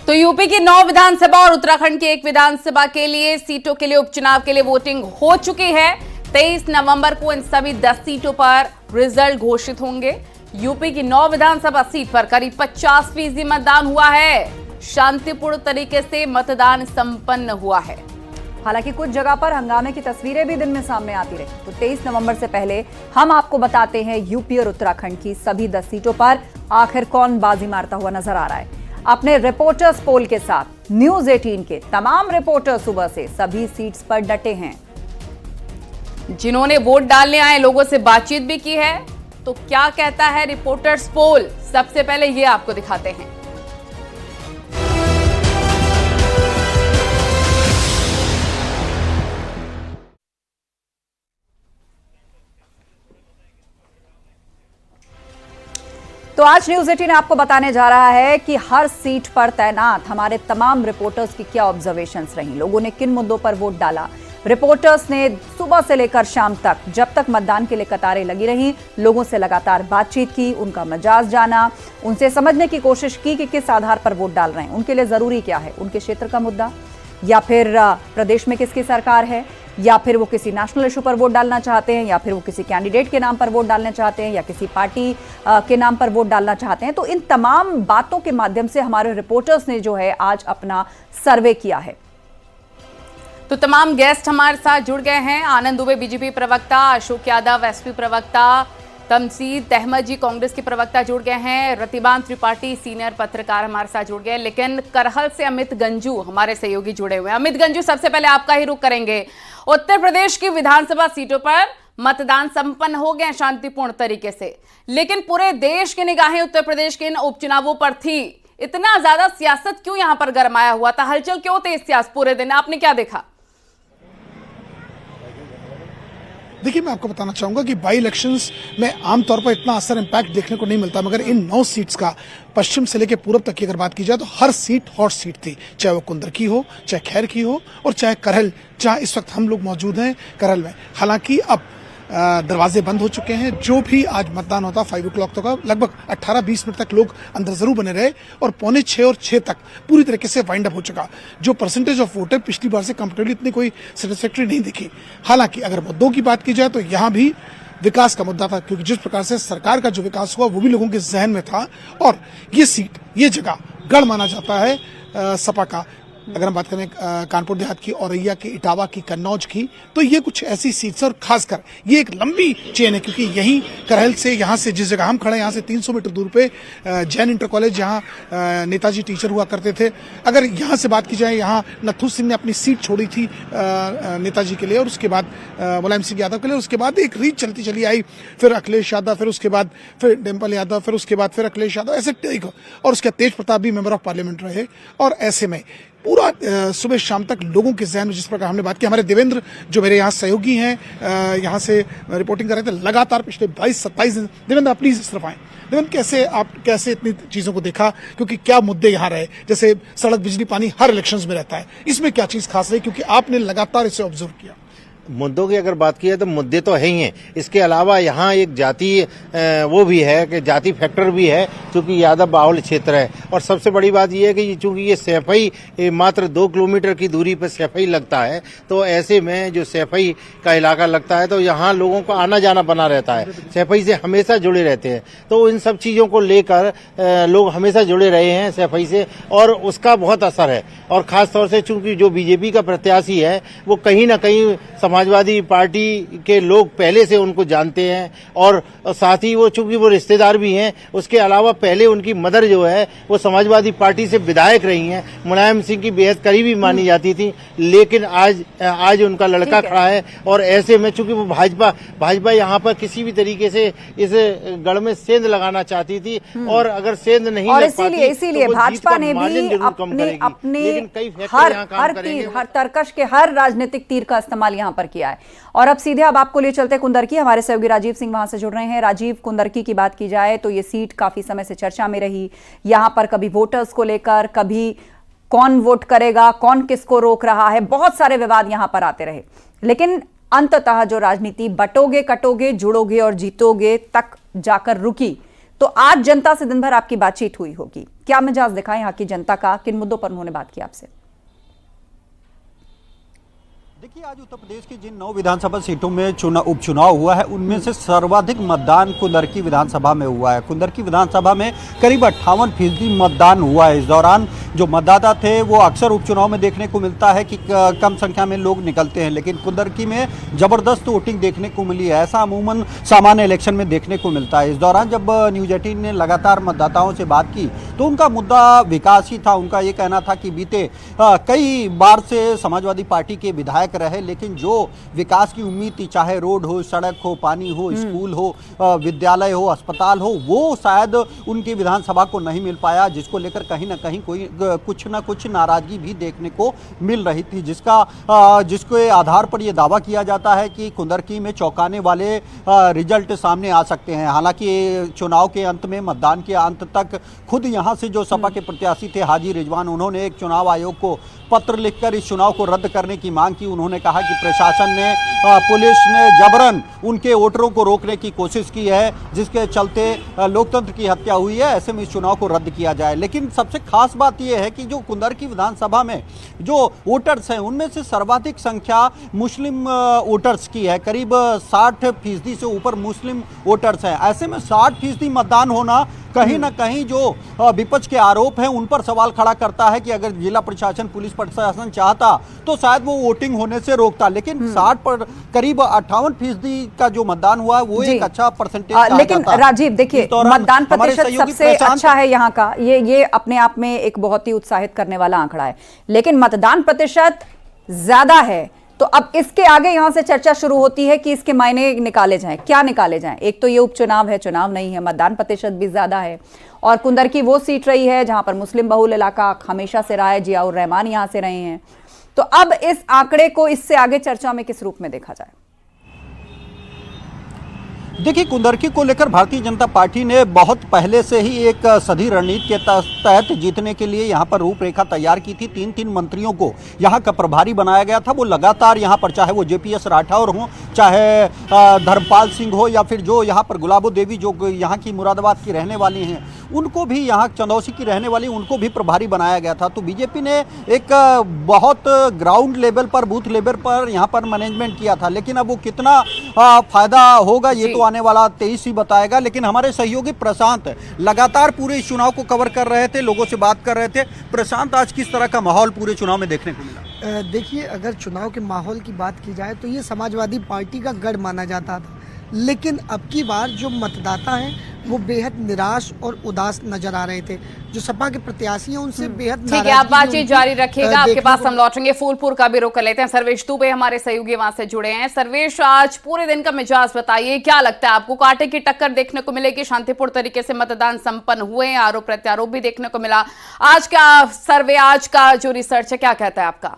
तो यूपी की 9 विधानसभा और उत्तराखंड की 1 विधानसभा के लिए सीटों के लिए उपचुनाव के लिए वोटिंग हो चुकी है। 23 नवंबर को इन सभी 10 सीटों पर रिजल्ट घोषित होंगे। यूपी की 9 विधानसभा सीट पर करीब 50% मतदान हुआ है। शांतिपूर्ण तरीके से मतदान संपन्न हुआ है। हालांकि कुछ जगह पर हंगामे की तस्वीरें भी दिन में सामने आती रही। तो 23 नवंबर से पहले हम आपको बताते हैं यूपी और उत्तराखंड की सभी 10 सीटों पर आखिर कौन बाजी मारता हुआ नजर आ रहा है। अपने रिपोर्टर्स पोल के साथ न्यूज 18 के तमाम रिपोर्टर सुबह से सभी सीट्स पर डटे हैं। जिन्होंने वोट डालने आए लोगों से बातचीत भी की है। तो क्या कहता है रिपोर्टर्स पोल, सबसे पहले ये आपको दिखाते हैं। तो आज न्यूज 18 आपको बताने जा रहा है कि हर सीट पर तैनात हमारे तमाम रिपोर्टर्स की क्या ऑब्जर्वेशंस रही, लोगों ने किन मुद्दों पर वोट डाला। रिपोर्टर्स ने सुबह से लेकर शाम तक, जब तक मतदान के लिए कतारें लगी रही, लोगों से लगातार बातचीत की, उनका मिजाज जाना, उनसे समझने की कोशिश की कि किस आधार पर वोट डाल रहे हैं, उनके लिए जरूरी क्या है, उनके क्षेत्र का मुद्दा, या फिर प्रदेश में किसकी सरकार है, या फिर वो किसी नेशनल इशू पर वोट डालना चाहते हैं, या फिर वो किसी कैंडिडेट के नाम पर वोट डालना चाहते हैं, या किसी पार्टी के नाम पर वोट डालना चाहते हैं। तो इन तमाम बातों के माध्यम से हमारे रिपोर्टर्स ने जो है आज अपना सर्वे किया है। तो तमाम गेस्ट हमारे साथ जुड़ गए हैं। आनंद दुबे बीजेपी प्रवक्ता, अशोक यादव एसपी प्रवक्ता, तमसीद अहमद जी कांग्रेस के प्रवक्ता जुड़ गए हैं, रतिबान त्रिपाठी सीनियर पत्रकार हमारे साथ जुड़ गए। लेकिन करहल से अमित गंजू हमारे सहयोगी जुड़े हुए हैं। अमित गंजू, सबसे पहले आपका ही रुख करेंगे। उत्तर प्रदेश की विधानसभा सीटों पर मतदान संपन्न हो गए शांतिपूर्ण तरीके से, लेकिन पूरे देश की निगाहें उत्तर प्रदेश के इन उपचुनावों पर थी। इतना ज्यादा सियासत क्यों यहां पर गरमाया हुआ था? हलचल क्यों थी सियासत पूरे दिन? आपने क्या देखा? देखिए, मैं आपको बताना चाहूंगा कि बाई इलेक्शंस में आमतौर पर इतना असर इम्पैक्ट देखने को नहीं मिलता, मगर इन 9 सीट्स का पश्चिम से लेकर पूरब तक की अगर बात की जाए तो हर सीट हॉट सीट थी, चाहे वो कुंदर की हो, चाहे खैर की हो, और चाहे करहल, जहां इस वक्त हम लोग मौजूद हैं करहल में। हालांकि अब दरवाजे बंद हो चुके हैं। जो भी आज मतदान होता 5 o'clock तक, लगभग 18-20 मिनट तक लोग अंदर जरूर बने रहे, और 5:45 और 6 तक पूरी तरीके से वाइंड अप हो चुका। जो परसेंटेज ऑफ वोट है पिछली बार से कंपेरेटिवली इतनी कोई सेटिस्फैक्टरी नहीं दिखी। हालांकि अगर मुद्दों की बात की जाए तो यहाँ भी विकास का मुद्दा था, क्योंकि जिस प्रकार से सरकार का जो विकास हुआ वो भी लोगों के जहन में था। और ये सीट, ये जगह गढ़ माना जाता है सपा का। अगर हम बात करें कानपुर देहात की, औरैया की, इटावा की, कन्नौज की, तो ये कुछ ऐसी सीट्स, और खासकर ये एक लंबी चेन है, क्योंकि यहीं करहल से, यहाँ से जिस जगह हम खड़े हैं, यहाँ से 300 मीटर दूर पे जैन इंटर कॉलेज, जहाँ नेताजी टीचर हुआ करते थे। अगर यहाँ से बात की जाए, यहाँ नथु सिंह ने अपनी सीट छोड़ी थी नेताजी के लिए, और उसके बाद मुलायम सिंह यादव के लिए, उसके बाद एक रीच चलती चली आई, फिर अखिलेश यादव, फिर उसके बाद फिर डिम्पल यादव, फिर उसके बाद फिर अखिलेश यादव, ऐसे, और उसके बाद तेज प्रताप भी मेंबर ऑफ पार्लियामेंट रहे। और ऐसे में पूरा सुबह शाम तक लोगों के जहन में, जिस प्रकार हमने बात की, हमारे देवेंद्र जो मेरे यहाँ सहयोगी हैं, यहाँ से रिपोर्टिंग कर रहे थे लगातार पिछले 22-27 दिन। देवेंद्र, आप प्लीज इस तरफ आए। देवेंद्र, आप कैसे इतनी चीजों को देखा, क्योंकि क्या मुद्दे यहाँ रहे? जैसे सड़क, बिजली, पानी हर इलेक्शंस में रहता है, इसमें क्या चीज खास रही, क्योंकि आपने लगातार इसे ऑब्जर्व किया? मुद्दों की अगर बात की है तो मुद्दे तो है ही हैं। इसके अलावा यहाँ एक जाति वो भी है कि जाति फैक्टर भी है, क्योंकि यादव बाहुल क्षेत्र है। और सबसे बड़ी बात यह है कि चूंकि ये सैफई मात्र 2 किलोमीटर की दूरी पर सैफई लगता है, तो ऐसे में जो सैफई का इलाका लगता है तो यहाँ लोगों को आना जाना बना रहता है, सैफई से हमेशा जुड़े रहते हैं। तो इन सब चीज़ों को लेकर लोग हमेशा जुड़े रहे हैं सैफई से, और उसका बहुत असर है। और खासतौर से चूंकि जो बीजेपी का प्रत्याशी है वो कहीं ना कहीं समाजवादी पार्टी के लोग पहले से उनको जानते हैं, और साथ ही वो चूंकि वो रिश्तेदार भी हैं। उसके अलावा पहले उनकी मदर जो है वो समाजवादी पार्टी से विधायक रही हैं, मुलायम सिंह की बेहद करीबी मानी जाती थी, लेकिन आज उनका लड़का खड़ा है। और ऐसे में चूंकि वो भाजपा यहाँ पर किसी भी तरीके से इस गढ़ में सेंध लगाना चाहती थी, और अगर सेंध नहीं और लग पाती इसीलिए तो भाजपा ने भी अपने हर तरकश के हर राजनीतिक तीर का इस्तेमाल यहाँ पर किया है। और अब सीधे अब आपको ले चलते कुंदरकी, हमारे सहयोगी राजीव सिंह वहां से जुड़ रहे हैं। राजीव, कुंदरकी की बात की जाए तो ये सीट काफी समय से चर्चा में रही। यहां पर कभी वोटर्स को लेकर, कभी कौन वोट करेगा, कौन किसको रोक रहा है, बहुत सारे विवाद यहां पर आते रहे। लेकिन अंततः जो राजनीति बटोगे, कटोगे, जुड़ोगे और जीतोगे तक जाकर रुकी, तो आज जनता से दिन भर आपकी बातचीत हुई होगी, क्या मिजाज दिखा यहाँ की जनता का, किन मुद्दों पर उन्होंने बात की आपसे? देखिए, आज उत्तर प्रदेश की जिन 9 विधानसभा सीटों में उपचुनाव हुआ है, उनमें से सर्वाधिक मतदान कुंदरकी विधानसभा में हुआ है। कुंदरकी विधानसभा में करीब 58% मतदान हुआ है। इस दौरान जो मतदाता थे वो अक्सर उपचुनाव में देखने को मिलता है कि कम संख्या में लोग निकलते हैं, लेकिन कुंदरकी में जबरदस्त वोटिंग देखने को मिली है। ऐसा अमूमन सामान्य इलेक्शन में देखने को मिलता है। इस दौरान जब न्यूज 18 ने लगातार मतदाताओं से बात की तो उनका मुद्दा विकास ही था। उनका ये कहना था कि बीते कई बार से समाजवादी पार्टी के विधायक रहे, लेकिन जो विकास की उम्मीद थी, चाहे रोड हो, सड़क हो, पानी हो, स्कूल हो, विद्यालय हो, अस्पताल हो, वो शायद उनकी विधानसभा को नहीं मिल पाया, जिसको लेकर कहीं ना कहीं कुछ ना कुछ नाराजगी भी देखने को मिल रही थी, जिसके आधार पर यह दावा किया जाता है कि कुंदरकी में चौंकाने वाले रिजल्ट सामने आ सकते हैं। हालांकि चुनाव के अंत में, मतदान के अंत तक, खुद यहां से जो सपा के प्रत्याशी थे हाजी रिजवान, उन्होंने एक चुनाव आयोग को पत्र लिखकर इस चुनाव को रद्द करने की मांग की। उन्होंने कहा कि प्रशासन ने, पुलिस ने जबरन उनके वोटरों को रोकने की कोशिश की है, जिसके चलते लोकतंत्र की हत्या हुई है। ऐसे में इस चुनाव को रद्द किया जाए। लेकिन सबसे खास बात यह है कि जो कुंदरकी विधानसभा में जो वोटर्स हैं, उनमें से सर्वाधिक संख्या मुस्लिम वोटर्स की है। करीब 60% से ऊपर मुस्लिम वोटर्स हैं। ऐसे में 60% मतदान होना कहीं ना कहीं जो विपक्ष के आरोप हैं उन पर सवाल खड़ा करता है कि अगर जिला प्रशासन, पुलिस प्रशासन चाहता तो शायद वो वोटिंग होने से रोकता। लेकिन 60 पर करीब 58% का जो मतदान हुआ है वो एक अच्छा परसेंटेज। लेकिन राजीव देखिए, मतदान प्रतिशत सबसे अच्छा है यहाँ का, ये अपने आप में एक बहुत ही उत्साहित करने वाला आंकड़ा है, लेकिन मतदान प्रतिशत ज्यादा है। तो अब इसके आगे यहां से चर्चा शुरू होती है कि इसके मायने निकाले जाएं, क्या निकाले जाएं। एक तो ये उपचुनाव है, चुनाव नहीं है, मतदान प्रतिशत भी ज्यादा है, और कुंदरकी वो सीट रही है जहां पर मुस्लिम बहुल इलाका हमेशा से रहा है, जियाउर रहमान यहां से रहे हैं। तो अब इस आंकड़े को इससे आगे चर्चा में किस रूप में देखा जाए? देखिए, कुंदरकी को लेकर भारतीय जनता पार्टी ने बहुत पहले से ही एक सधी रणनीति के तहत जीतने के लिए यहाँ पर रूपरेखा तैयार की थी। 3 मंत्रियों को यहाँ का प्रभारी बनाया गया था। वो लगातार यहाँ पर, चाहे वो जेपीएस राठौर हो, चाहे धर्मपाल सिंह हो, या फिर जो यहाँ पर गुलाबो देवी जो यहाँ की मुरादाबाद की रहने वाली हैं, उनको भी, यहाँ चंदौसी की रहने वाली, उनको भी प्रभारी बनाया गया था। तो बीजेपी ने एक बहुत ग्राउंड लेवल पर, बूथ लेवल पर यहाँ पर मैनेजमेंट किया था। लेकिन अब वो कितना फायदा होगा ये तो आने वाला 23 ही बताएगा। लेकिन हमारे सहयोगी प्रशांत लगातार पूरे इस चुनाव को कवर कर रहे थे, लोगों से बात कर रहे थे। प्रशांत, आज किस तरह का माहौल पूरे चुनाव में देखने को मिला? देखिए, अगर चुनाव के माहौल की बात की जाए तो ये समाजवादी पार्टी का गढ़ माना जाता था, लेकिन अब की बार जो मतदाता हैं वो बेहद निराश और उदास नजर आ रहे थे। जो सपा के प्रत्याशी हैं उनसे बेहद ठीक है, आप बातचीत जारी रखिएगा, आपके पास हम लौटेंगे। फूलपुर का भी रुख कर लेते हैं। सर्वेश दुबे हमारे सहयोगी वहां से जुड़े हैं। सर्वेश, आज पूरे दिन का मिजाज बताइए, क्या लगता है आपको? कांटे की टक्कर देखने को मिलेगी? शांतिपूर्ण तरीके से मतदान संपन्न हुए, आरोप प्रत्यारोप भी देखने को मिला। आज का सर्वे, आज का जो रिसर्च है, क्या कहता है आपका?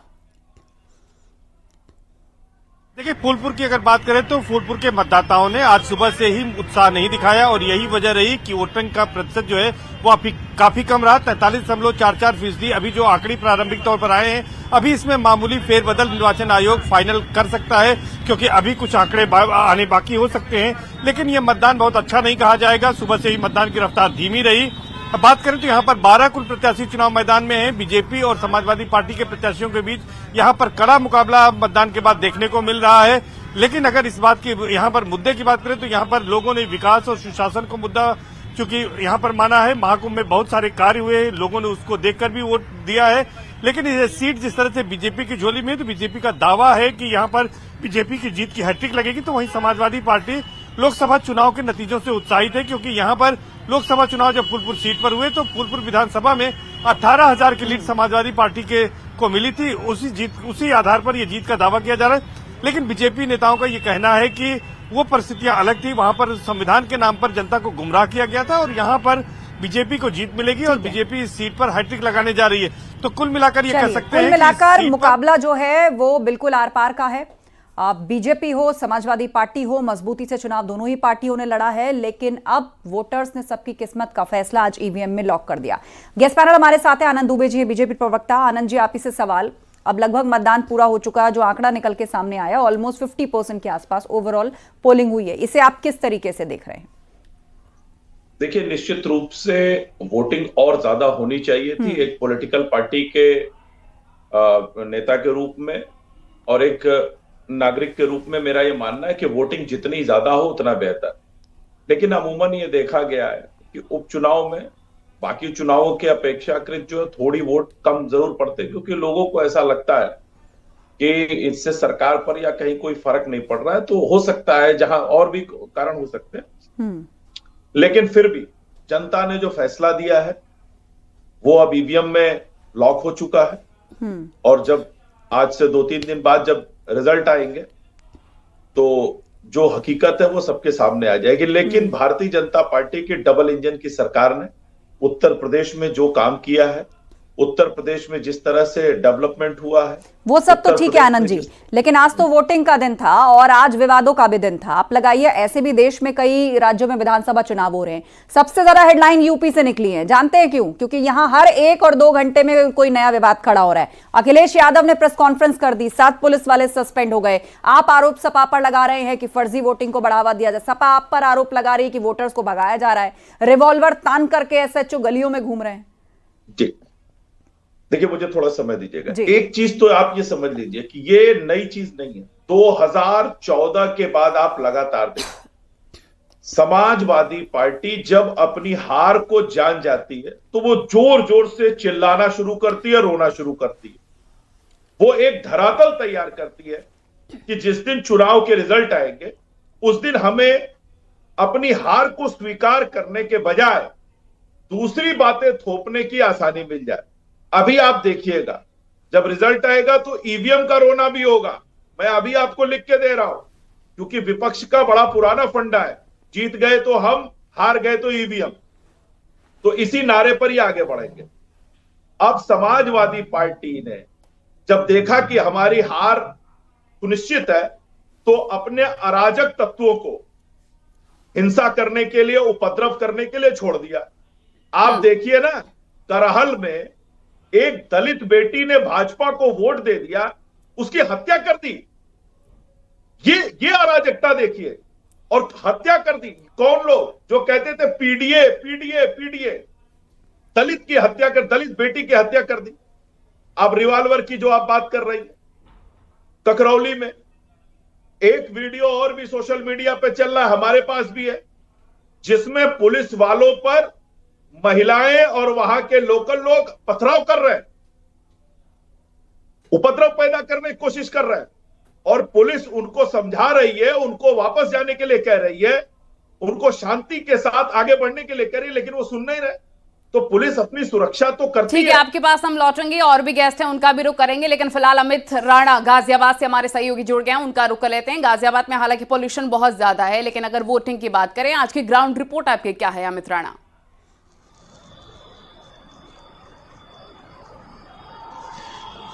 देखिए, फूलपुर की अगर बात करें तो फूलपुर के मतदाताओं ने आज सुबह से ही उत्साह नहीं दिखाया, और यही वजह रही कि वोटिंग का प्रतिशत जो है वो काफी कम रहा, 43.44%। अभी जो आंकड़े प्रारंभिक तौर पर आए हैं, अभी इसमें मामूली फेरबदल निर्वाचन आयोग फाइनल कर सकता है, क्योंकि अभी कुछ आंकड़े आने बाकी हो सकते हैं। लेकिन ये मतदान बहुत अच्छा नहीं कहा जाएगा। सुबह से ही मतदान की रफ्तार धीमी रही। अब बात करें तो यहाँ पर 12 कुल प्रत्याशी चुनाव मैदान में हैं। बीजेपी और समाजवादी पार्टी के प्रत्याशियों के बीच यहाँ पर कड़ा मुकाबला मतदान के बाद देखने को मिल रहा है। लेकिन अगर इस बात की, यहाँ पर मुद्दे की बात करें तो यहाँ पर लोगों ने विकास और सुशासन को मुद्दा चूंकि यहाँ पर माना है। महाकुंभ में बहुत सारे कार्य हुए, लोगों ने उसको देखकर भी वोट दिया है। लेकिन ये सीट जिस तरह से बीजेपी की झोली में है, तो बीजेपी का दावा है कि यहाँ पर बीजेपी की जीत की हैट्रिक लगेगी। तो वहीं समाजवादी पार्टी लोकसभा चुनाव के नतीजों से उत्साहित है, क्योंकि यहाँ पर लोकसभा चुनाव जब फूलपुर सीट पर हुए तो फूलपुर विधानसभा में 18,000 की लीड समाजवादी पार्टी को मिली थी। उसी आधार पर यह जीत का दावा किया जा रहा है। लेकिन बीजेपी नेताओं का ये कहना है कि वो परिस्थितियां अलग थी, वहां पर संविधान के नाम पर जनता को गुमराह किया गया था, और यहाँ पर बीजेपी को जीत मिलेगी और बीजेपी इस सीट पर हैट्रिक लगाने जा रही है। तो कुल मिलाकर ये कह सकते हैं, कुल मिलाकर मुकाबला जो है वो बिल्कुल आर पार का है। बीजेपी हो, समाजवादी पार्टी हो, मजबूती से चुनाव दोनों ही पार्टियों ने लड़ा है, लेकिन अब वोटर्स ने सबकी किस्मत का फैसला आज ईवीएम में लॉक कर दिया। गेस्ट पैनल हमारे साथ है आनंद दुबे जी, बीजेपी प्रवक्ता। आनंद जी, आप ही से सवाल, अब लगभग मतदान पूरा हो चुका है, जो आंकड़ा निकल के सामने आया ऑलमोस्ट 50% के आसपास ओवरऑल पोलिंग हुई है, इसे आप किस तरीके से देख रहे हैं? देखिए, अगर चुनाव के माहौल की बात की जाए तो ये समाजवादी पार्टी का गढ़ माना जाता था, लेकिन अब की बार जो मतदाता हैं वो बेहद निराश और उदास नजर आ रहे थे। जो सपा के प्रत्याशी हैं उनसे बेहद निराश और उदास नजर आ रहे थे। लेकिन अगर इस बात की, यहाँ पर देखिए, निश्चित रूप से वोटिंग और ज्यादा होनी चाहिए थी एक पॉलिटिकल पार्टी के नेता के रूप में, और एक नागरिक के रूप में मेरा ये मानना है कि वोटिंग जितनी ज्यादा हो उतना बेहतर। लेकिन अमूमन ये देखा गया है कि उपचुनाव में बाकी चुनावों के अपेक्षाकृत जो थोड़ी वोट कम जरूर पड़ते, क्योंकि लोगों को ऐसा लगता है कि इससे सरकार पर या कहीं कोई फर्क नहीं पड़ रहा है। तो हो सकता है जहां और भी कारण हो सकते हैं, लेकिन फिर भी जनता ने जो फैसला दिया है वो अब ईवीएम में लॉक हो चुका है। और जब आज से 2-3 दिन बाद जब रिजल्ट आएंगे तो जो हकीकत है वो सबके सामने आ जाएगी। लेकिन भारतीय जनता पार्टी की डबल इंजन की सरकार ने उत्तर प्रदेश में जो काम किया है, उत्तर प्रदेश में जिस तरह से डेवलपमेंट हुआ है, वो सब तो ठीक है आनंद जी, लेकिन आज तो वोटिंग का दिन था और आज विवादों का भी दिन था। आप लगाइए, ऐसे भी देश में कई राज्यों में विधानसभा चुनाव हो रहे हैं। सबसे ज्यादा हेडलाइन यूपी से निकली है। जानते हैं क्यों? क्योंकि यहां हर 1 और 2 घंटे में कोई नया विवाद खड़ा हो रहा है। अखिलेश यादव ने प्रेस कॉन्फ्रेंस कर दी, 7 पुलिस वाले सस्पेंड हो गए। आप आरोप सपा पर लगा रहे हैं कि फर्जी वोटिंग को बढ़ावा दिया जाए। सपा आप पर आरोप लगा रही है कि वोटर्स को भगाया जा रहा है। रिवॉल्वर तान करके एसएचओ गलियों में घूम रहे हैं। जी देखिए, मुझे थोड़ा समय दीजिएगा। एक चीज तो आप ये समझ लीजिए कि ये नई चीज नहीं है। 2014 के बाद आप लगातार देखिए, समाजवादी पार्टी जब अपनी हार को जान जाती है तो वो जोर जोर से चिल्लाना शुरू करती है, रोना शुरू करती है। वो एक धरातल तैयार करती है कि जिस दिन चुनाव के रिजल्ट आएंगे उस दिन हमें अपनी हार को स्वीकार करने के बजाय दूसरी बातें थोपने की आसानी मिल जाए। अभी आप देखिएगा, जब रिजल्ट आएगा तो ईवीएम का रोना भी होगा। मैं अभी आपको लिख के दे रहा हूं, क्योंकि विपक्ष का बड़ा पुराना फंडा है, जीत गए तो हम, हार गए तो ईवीएम। तो इसी नारे पर ही आगे बढ़ेंगे। अब समाजवादी पार्टी ने जब देखा कि हमारी हार सुनिश्चित है तो अपने अराजक तत्वों को हिंसा करने के लिए, उपद्रव करने के लिए छोड़ दिया। आप देखिए ना, करहल में एक दलित बेटी ने भाजपा को वोट दे दिया, उसकी हत्या कर दी। ये अराजकता देखिए, और हत्या कर दी। कौन लोग जो कहते थे पीडीए पीडीए पीडीए, दलित की हत्या कर, दलित बेटी की हत्या कर दी। अब रिवॉल्वर की जो आप बात कर रही है, ककरौली में एक वीडियो और भी सोशल मीडिया पे चल रहा है, हमारे पास भी है, जिसमें पुलिस वालों पर महिलाएं और वहां के लोकल लोग पथराव कर रहे हैं, उपद्रव पैदा करने की कोशिश कर रहे हैं, और पुलिस उनको समझा रही है, उनको वापस जाने के लिए कह रही है, उनको शांति के साथ आगे बढ़ने के लिए कह रही है, लेकिन वो सुन नहीं रहे। तो पुलिस अपनी सुरक्षा तो करती है। ठीक है, आपके पास हम लौटेंगे, और भी गेस्ट हैं उनका भी रुख करेंगे, लेकिन फिलहाल अमित राणा गाजियाबाद से हमारे सहयोगी जुड़ गए हैं, उनका रुख कर लेते हैं। गाजियाबाद में हालांकि पोल्यूशन बहुत ज्यादा है, लेकिन अगर वोटिंग की बात करें, आज की ग्राउंड रिपोर्ट आपकी क्या है अमित राणा?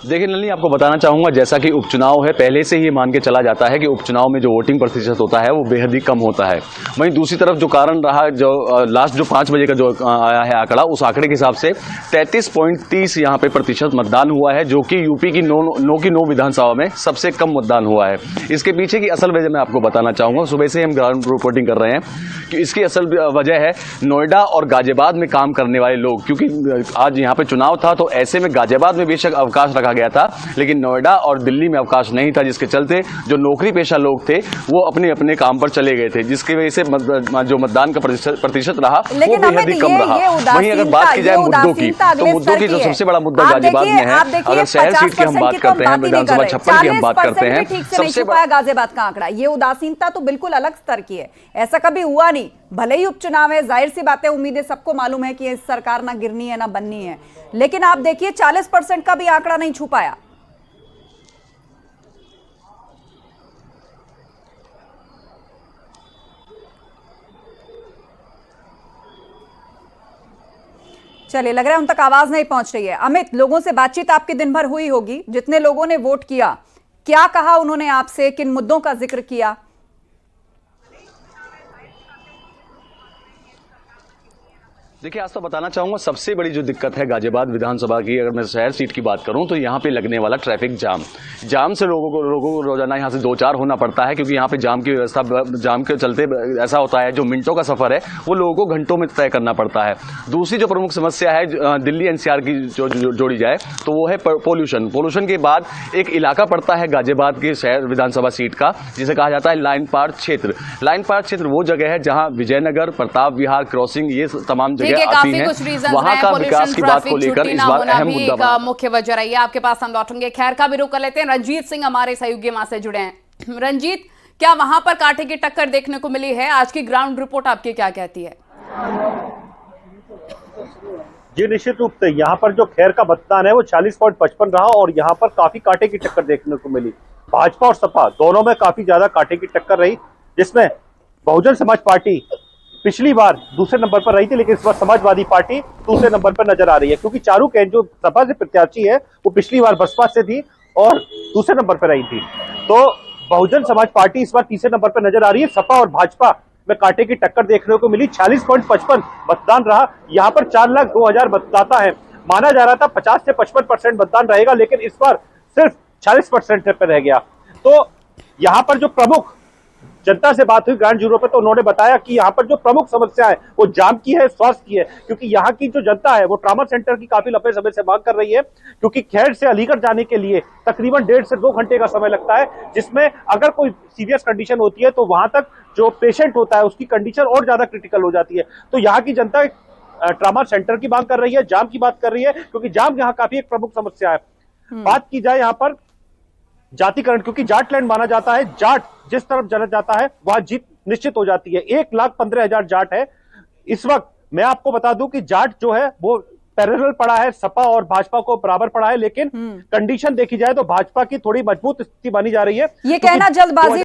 देखिए नलिनी, आपको बताना चाहूंगा, जैसा कि उपचुनाव है, पहले से ही मान के चला जाता है कि उपचुनाव में जो वोटिंग प्रतिशत होता है वो बेहद ही कम होता है। वहीं दूसरी तरफ जो कारण रहा, जो लास्ट जो 5 बजे का जो आया है आंकड़ा, उस आंकड़े के हिसाब से 33.30 यहाँ पे प्रतिशत मतदान हुआ है, जो कि यूपी की 9 विधानसभा में सबसे कम मतदान हुआ है। इसके पीछे की असल वजह मैं आपको बताना चाहूंगा। सुबह से हम ग्राउंड रिपोर्टिंग कर रहे हैं कि इसकी असल वजह है नोएडा और गाजियाबाद में काम करने वाले लोग, क्योंकि आज यहाँ पे चुनाव था, तो ऐसे में गाजियाबाद में बेशक अवकाश रखा गया था, लेकिन नोएडा और दिल्ली में अवकाश नहीं था, जिसके चलते जो नौकरी पेशा लोग थे वो अपने अपने काम पर चले गए थे, जिसकी वजह से जो मतदान का प्रतिशत रहा वो बेहद ही कम रहा। वहीं अगर बात की जाए मुद्दों की, तो मुद्दों की जो सबसे बड़ा मुद्दा गाजियाबाद में है, अगर शहर सीट की हम बात करते हैं, विधानसभा 56 की हम बात करते हैं, सबसे बड़ा गाजियाबाद का आंकड़ा, ये उदासीनता तो बिल्कुल अलग स्तर की है। ऐसा कभी हुआ नहीं, भले ही उपचुनाव है, जाहिर सी बात है, उम्मीदें सबको मालूम है कि इस सरकार ना गिरनी है ना बननी है, लेकिन आप देखिए 40% का भी आंकड़ा नहीं छू पाया। चलिए, लग रहा है उन तक आवाज नहीं पहुंच रही है। अमित, लोगों से बातचीत आपकी दिन भर हुई होगी, जितने लोगों ने वोट किया, क्या कहा उन्होंने आपसे, किन मुद्दों का जिक्र किया? देखिए, आज तो बताना चाहूंगा सबसे बड़ी जो दिक्कत है गाजियाबाद विधानसभा की, अगर मैं शहर सीट की बात करूं तो यहाँ पे लगने वाला ट्रैफिक जाम से लोगों को रोजाना यहाँ से 2-4 होना पड़ता है, क्योंकि यहाँ पे जाम की व्यवस्था, जाम के चलते ऐसा होता है जो मिनटों का सफर है वो लोगों को घंटों में तय करना पड़ता है। दूसरी जो प्रमुख समस्या है दिल्ली एनसीआर की जो जोड़ी जाए तो वो है पोल्यूशन के बाद एक इलाका पड़ता है गाजियाबाद के शहर विधानसभा सीट का, जिसे कहा जाता है लाइन पार क्षेत्र। वो जगह है जहाँ विजयनगर, प्रताप विहार, क्रॉसिंग, ये तमाम जगह आती है। वहां का विकास की बात को लेकर इस बार अहम मुद्दा बना। मुख्य वजह रही है। आपके पास हम लौटेंगे, खैर का भी रुख कर लेते हैं। रंजीत सिंह हमारे सहयोगी वहां से जुड़े हैं। रंजीत, क्या वहां पर कांटे की टक्कर देखने को मिली है? आज की ग्राउंड रिपोर्ट आपकी क्या कहती है? जी, निश्चित रूप से यहाँ पर जो खैर का मतदान है वो 40.55 रहा और यहाँ पर काफी कांटे की टक्कर देखने को मिली। भाजपा और सपा दोनों में काफी ज्यादा कांटे की टक्कर रही, जिसमें बहुजन समाज पार्टी पिछली बार दूसरे नंबर पर रही थी, लेकिन इस बार समाजवादी पार्टी दूसरे नंबर पर नजर आ रही है, क्योंकि चारू कैन जो सपा से प्रत्याशी है वो पिछली बार बसपा से थी और दूसरे नंबर पर रही थी। तो बहुजन समाज पार्टी इस बार तीसरे नंबर पर नजर आ रही है। सपा और भाजपा में कांटे की टक्कर देखने को मिली। 40.55 मतदान रहा। यहाँ पर 4,02,000 मतदाता है। माना जा रहा था 50 से 55% मतदान रहेगा, लेकिन इस बार सिर्फ 40% पर रह गया। तो यहाँ पर जो प्रमुख जनता से बात हुई ग्राउंड जीरो पर, तो उन्होंने बताया कि यहाँ पर जो प्रमुख समस्या है वो जाम की है, स्वास्थ्य की है, क्योंकि यहाँ की जो जनता है वो ट्रामा सेंटर की काफी लंबे समय से मांग कर रही है, क्योंकि खैर से अलीगढ़ जाने के लिए तकरीबन 1.5 से 2 घंटे का समय लगता है, जिसमें अगर कोई सीरियस कंडीशन होती है तो वहां तक जो पेशेंट होता है उसकी कंडीशन और ज्यादा क्रिटिकल हो जाती है। तो यहाँ की जनता ट्रामा सेंटर की मांग कर रही है, जाम की बात कर रही है, क्योंकि जाम यहाँ काफी एक प्रमुख समस्या है। बात की जाए यहाँ पर जातिकरण, क्योंकि जाट लैंड माना जाता है, जाट जिस तरफ चला जाता है वहां जीत निश्चित हो जाती है। 1,15,000 जाट है इस वक्त। मैं आपको बता दूं कि जाट जो है वो पैरेलल पड़ा है, सपा और भाजपा को बराबर पड़ा है, लेकिन कंडीशन देखी जाए तो भाजपा की थोड़ी मजबूत स्थिति बनी जा रही है। ये कहना जल्दबाजी